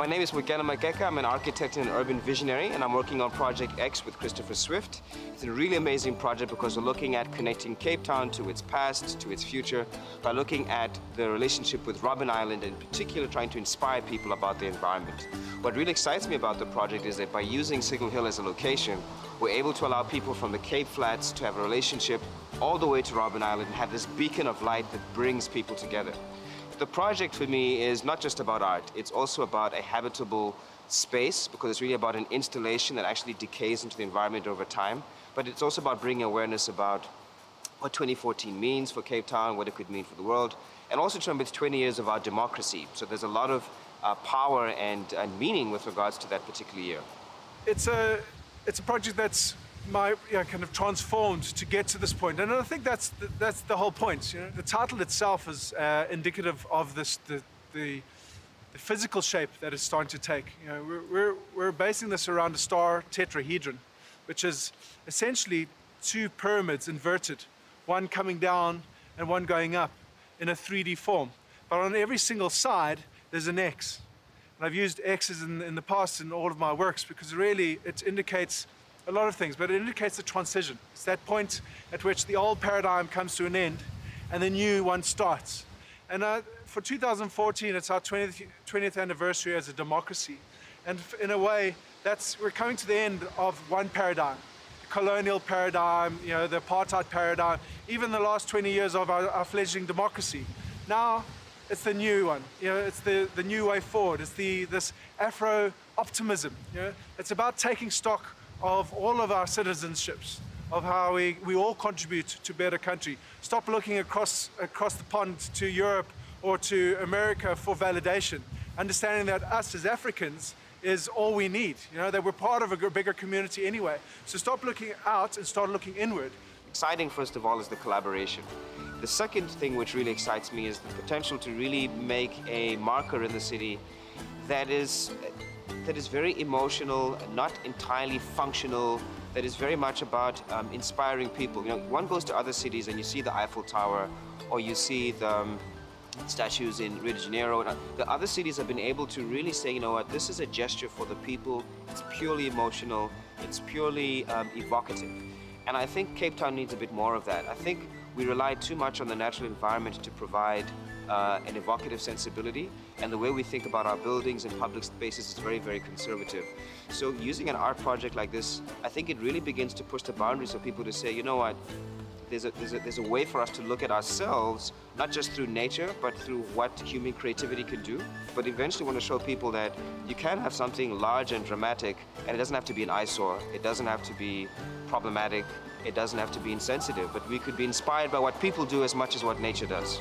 My name is Mokena Makeka. I'm an architect and an urban visionary, and I'm working on Project X with Christopher Swift. It's a really amazing project because we're looking at connecting Cape Town to its past, to its future, by looking at the relationship with Robben Island, and in particular trying to inspire people about the environment. What really excites me about the project is that by using Signal Hill as a location, we're able to allow people from the Cape Flats to have a relationship all the way to Robben Island and have this beacon of light that brings people together. The project for me is not just about art, it's also about a habitable space, because it's really about an installation that actually decays into the environment over time. But it's also about bringing awareness about what 2014 means for Cape Town, what it could mean for the world, and also to remember it's 20 years of our democracy. So there's a lot of power and meaning with regards to that particular year. It's a project that's kind of transformed to get to this point, and I think that's the whole point. You know, the title itself is indicative of the physical shape that it's starting to take. You know, we're basing this around a star tetrahedron, which is essentially two pyramids inverted, one coming down and one going up in a 3D form. But on every single side, there's an X. And I've used X's in the past in all of my works because really it indicates a lot of things, but it indicates the transition. It's that point at which the old paradigm comes to an end and the new one starts. And for 2014, it's our 20th anniversary as a democracy. And in a way, we're coming to the end of one paradigm. The colonial paradigm, you know, the apartheid paradigm, even the last 20 years of our fledgling democracy. Now, it's the new one. You know, it's the new way forward. It's this Afro-optimism. You know? It's about taking stock of all of our citizenships, of how we all contribute to a better country. Stop looking across the pond to Europe or to America for validation. Understanding that us as Africans is all we need, you know, that we're part of a bigger community anyway. So stop looking out and start looking inward. Exciting, first of all, is the collaboration. The second thing which really excites me is the potential to really make a marker in the city that is very emotional, not entirely functional, that is very much about inspiring people. You know, one goes to other cities and you see the Eiffel Tower, or you see the statues in Rio de Janeiro. And the other cities have been able to really say, you know what, this is a gesture for the people. It's purely emotional. It's purely evocative. And I think Cape Town needs a bit more of that. I think we rely too much on the natural environment to provide an evocative sensibility, and the way we think about our buildings and public spaces is very, very conservative. So using an art project like this, I think it really begins to push the boundaries for people to say, you know what, there's a way for us to look at ourselves, not just through nature, but through what human creativity can do. But eventually want to show people that you can have something large and dramatic, and it doesn't have to be an eyesore, it doesn't have to be problematic, it doesn't have to be insensitive, but we could be inspired by what people do as much as what nature does.